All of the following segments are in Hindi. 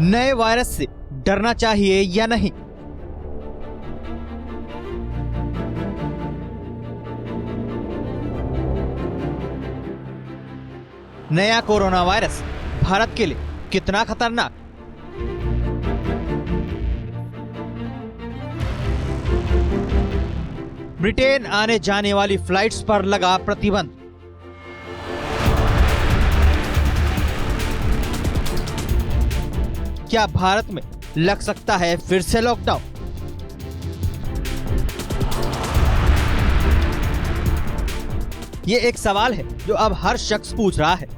नए वायरस से डरना चाहिए या नहीं? नया कोरोना वायरस भारत के लिए कितना खतरनाक? ब्रिटेन आने जाने वाली फ्लाइट्स पर लगा प्रतिबंध। क्या भारत में लग सकता है फिर से लॉकडाउन? ये एक सवाल है जो अब हर शख्स पूछ रहा है।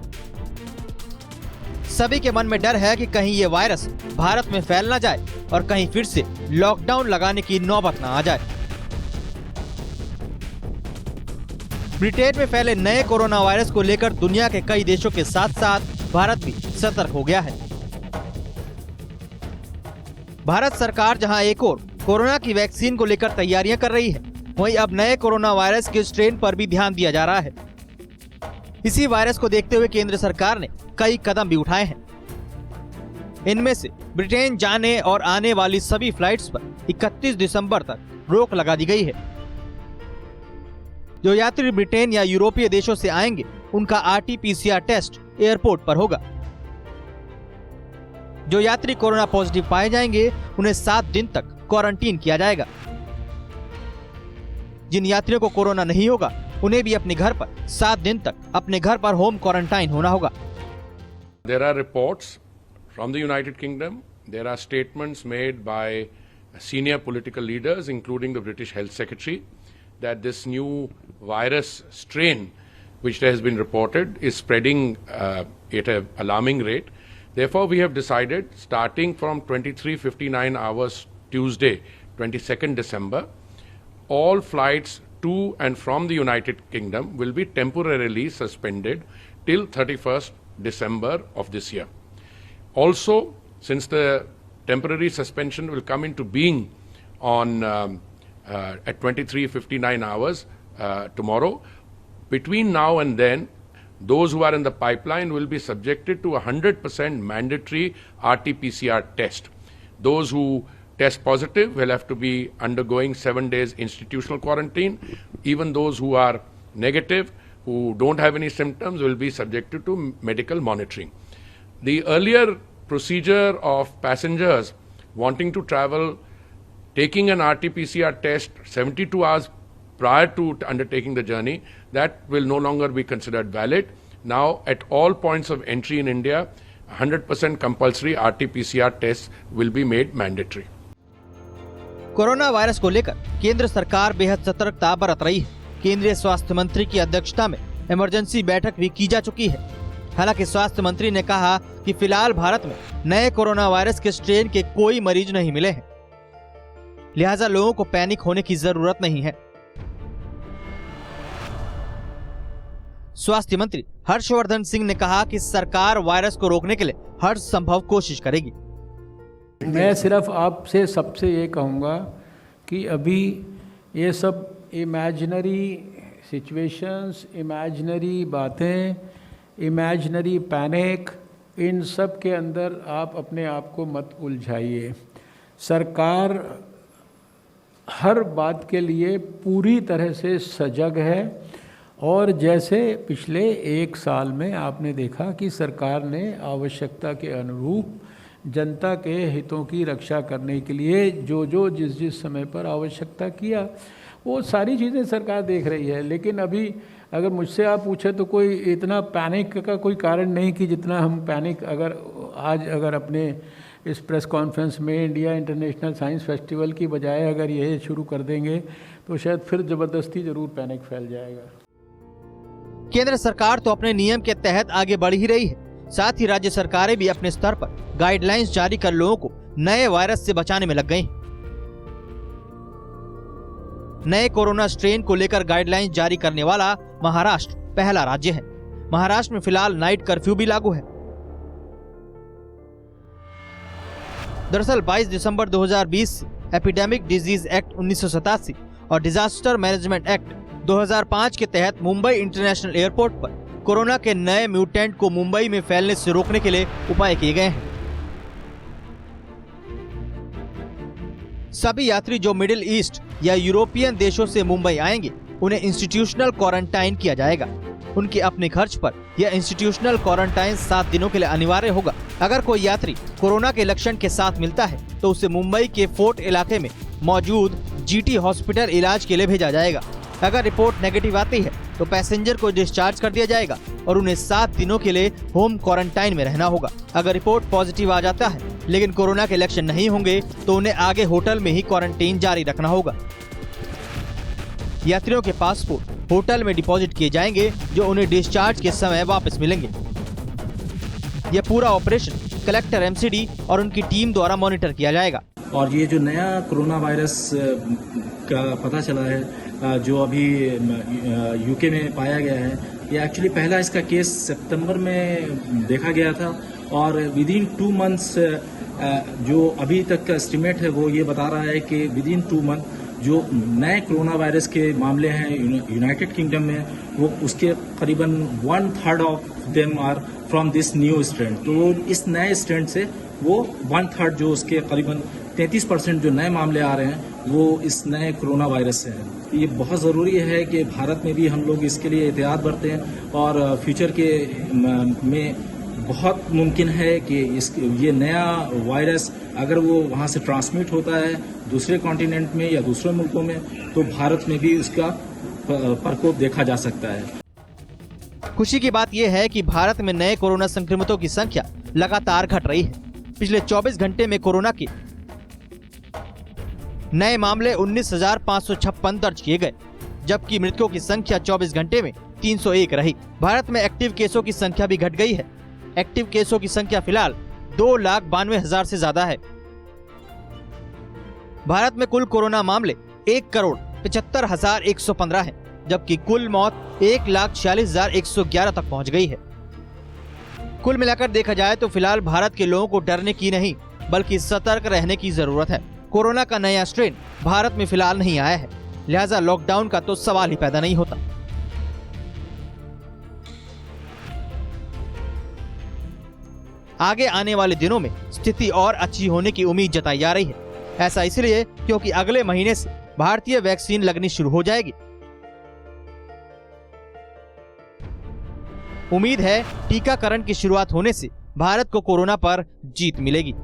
सभी के मन में डर है कि कहीं ये वायरस भारत में फैल ना जाए और कहीं फिर से लॉकडाउन लगाने की नौबत ना आ जाए। ब्रिटेन में फैले नए कोरोना वायरस को लेकर दुनिया के कई देशों के साथ साथ भारत भी सतर्क हो गया है। भारत सरकार जहां एक और कोरोना की वैक्सीन को लेकर तैयारियां कर रही है, वहीं अब नए कोरोना वायरस के स्ट्रेन पर भी ध्यान दिया जा रहा है। इसी वायरस को देखते हुए केंद्र सरकार ने कई कदम भी उठाए हैं। इनमें से ब्रिटेन जाने और आने वाली सभी फ्लाइट्स पर 31 दिसंबर तक रोक लगा दी गई है। जो यात्री ब्रिटेन या यूरोपीय देशों से आएंगे, उनका RT-PCR टेस्ट एयरपोर्ट पर होगा। जो यात्री कोरोना पॉजिटिव पाए जाएंगे, उन्हें 7 दिन तक क्वारंटीन किया जाएगा। जिन यात्रियों को कोरोना नहीं होगा, उन्हें भी अपने घर पर 7 दिन तक अपने घर पर होम क्वारंटाइन होना होगा। There are reports from the United Kingdom. There are statements made by senior political leaders, including the British Health Secretary, that this new virus strain, which has been reported, is spreading at an alarming rate. Therefore, we have decided, starting from 23:59 hours Tuesday, 22nd December, all flights to and from the United Kingdom will be temporarily suspended till 31st December of this year. Also, since the temporary suspension will come into being on at 23:59 hours tomorrow, between now and then, those who are in the pipeline will be subjected to a 100% mandatory RT-PCR test. Those who test positive will have to be undergoing 7 days institutional quarantine. Even those who are negative, who don't have any symptoms, will be subjected to medical monitoring. The earlier procedure of passengers wanting to travel, taking an RT-PCR test 72 hours prior to undertaking the journey, that will no longer be considered valid. Now, at all points of entry in India, 100% compulsory RT-PCR tests will be made mandatory. Corona virus को लेकर केंद्र सरकार बेहद सतर्कता बरत रही है। केंद्रीय स्वास्थ्य मंत्री की अध्यक्षता में इमरजेंसी बैठक भी की जा चुकी है। हालांकि स्वास्थ्य मंत्री ने कहा कि फिलहाल भारत में नए कोरोना वायरस के स्ट्रेन के कोई मरीज नहीं मिले हैं, लिहाजा लोगों को पैनिक होने की जरूरत नहीं है। स्वास्थ्य मंत्री हर्षवर्धन सिंह ने कहा कि सरकार वायरस को रोकने के लिए हर संभव कोशिश करेगी। मैं सिर्फ आपसे सबसे ये कहूँगा कि अभी ये सब इमेजिनरी सिचुएशंस, इमेजिनरी बातें, इमेजिनरी पैनिक, इन सब के अंदर आप अपने आप को मत उलझाइए। सरकार हर बात के लिए पूरी तरह से सजग है और जैसे पिछले 1 साल में आपने देखा कि सरकार ने आवश्यकता के अनुरूप जनता के हितों की रक्षा करने के लिए जो जिस समय पर आवश्यकता किया, वो सारी चीज़ें सरकार देख रही है। लेकिन अभी अगर मुझसे आप पूछे तो कोई इतना पैनिक का कोई कारण नहीं कि जितना हम पैनिक अगर अपने इस प्रेस कॉन्फ्रेंस में इंडिया इंटरनेशनल साइंस फेस्टिवल की बजाय अगर ये शुरू कर देंगे तो शायद फिर ज़बरदस्ती ज़रूर पैनिक फैल जाएगा। केंद्र सरकार तो अपने नियम के तहत आगे बढ़ ही रही है, साथ ही राज्य सरकारें भी अपने स्तर पर गाइडलाइंस जारी कर लोगों को नए वायरस से बचाने में लग गई। नए कोरोना स्ट्रेन को लेकर गाइडलाइंस जारी करने वाला महाराष्ट्र पहला राज्य है। महाराष्ट्र में फिलहाल नाइट कर्फ्यू भी लागू है। दरअसल 22 दिसंबर 2020 से एपिडेमिक डिजीज एक्ट 1987 और डिजास्टर मैनेजमेंट एक्ट 2005 के तहत मुंबई इंटरनेशनल एयरपोर्ट पर कोरोना के नए म्यूटेंट को मुंबई में फैलने से रोकने के लिए उपाय किए गए हैं। सभी यात्री जो मिडिल ईस्ट या यूरोपियन देशों से मुंबई आएंगे उन्हें इंस्टीट्यूशनल क्वारंटाइन किया जाएगा। उनके अपने खर्च पर यह इंस्टीट्यूशनल क्वारंटाइन 7 दिनों के लिए अनिवार्य होगा। अगर कोई यात्री कोरोना के लक्षण के साथ मिलता है तो उसे मुंबई के फोर्ट इलाके में मौजूद जीटी हॉस्पिटल इलाज के लिए भेजा जाएगा। अगर रिपोर्ट नेगेटिव आती है तो पैसेंजर को डिस्चार्ज कर दिया जाएगा और उन्हें 7 दिनों के लिए होम क्वारंटाइन में रहना होगा। अगर रिपोर्ट पॉजिटिव आ जाता है लेकिन कोरोना के लक्षण नहीं होंगे तो उन्हें आगे होटल में ही क्वारंटीन जारी रखना होगा। यात्रियों के पासपोर्ट होटल में डिपॉजिट किए जाएंगे जो उन्हें डिस्चार्ज के समय वापस मिलेंगे। यह पूरा ऑपरेशन कलेक्टर एमसीडी और उनकी टीम द्वारा मॉनिटर किया जाएगा। और ये जो नया कोरोना वायरस का पता चला है जो अभी यूके में पाया गया है, ये एक्चुअली पहला इसका केस सितंबर में देखा गया था और विद इन 2 मंथ्स जो अभी तक का एस्टिमेट है वो ये बता रहा है कि विद इन 2 मंथ जो नए कोरोना वायरस के मामले हैं यूनाइटेड किंगडम में वो उसके करीबन 1/3 of them are from this new strain. तो इस नए स्ट्रेन से वो 1/3 जो उसके करीबन 33% जो नए मामले आ रहे हैं वो इस नए कोरोना वायरस से हैं। ये बहुत ज़रूरी है कि भारत में भी हम लोग इसके लिए एहतियात बरतें और फ्यूचर के में बहुत मुमकिन है कि ये नया वायरस अगर वो वहाँ से ट्रांसमिट होता है दूसरे कॉन्टिनेंट में या दूसरे मुल्कों में तो भारत में भी उसका प्रकोप देखा जा सकता है। खुशी की बात यह है कि भारत में नए कोरोना संक्रमितों की संख्या लगातार घट रही है। पिछले 24 घंटे में कोरोना के नए मामले 19,556 दर्ज किए गए, जबकि मृतकों की संख्या 24 घंटे में 301 रही। भारत में एक्टिव केसों की संख्या भी घट गई है। एक्टिव केसों की संख्या फिलहाल 2,92,000 से ज्यादा है। भारत में कुल कोरोना मामले 1,75,115 हैं, जबकि कुल मौत 1,46,111 तक पहुंच गई है। कुल मिलाकर देखा जाए तो फिलहाल भारत के लोगों को डरने की नहीं बल्कि सतर्क रहने की जरूरत है। कोरोना का नया स्ट्रेन भारत में फिलहाल नहीं आया है, लिहाजा लॉकडाउन का तो सवाल ही पैदा नहीं होता। आगे आने वाले दिनों में स्थिति और अच्छी होने की उम्मीद जताई जा रही है। ऐसा इसलिए क्योंकि अगले महीने से भारतीय वैक्सीन लगनी शुरू हो जाएगी। उम्मीद है टीकाकरण की शुरुआत होने से भारत को कोरोना पर जीत मिलेगी।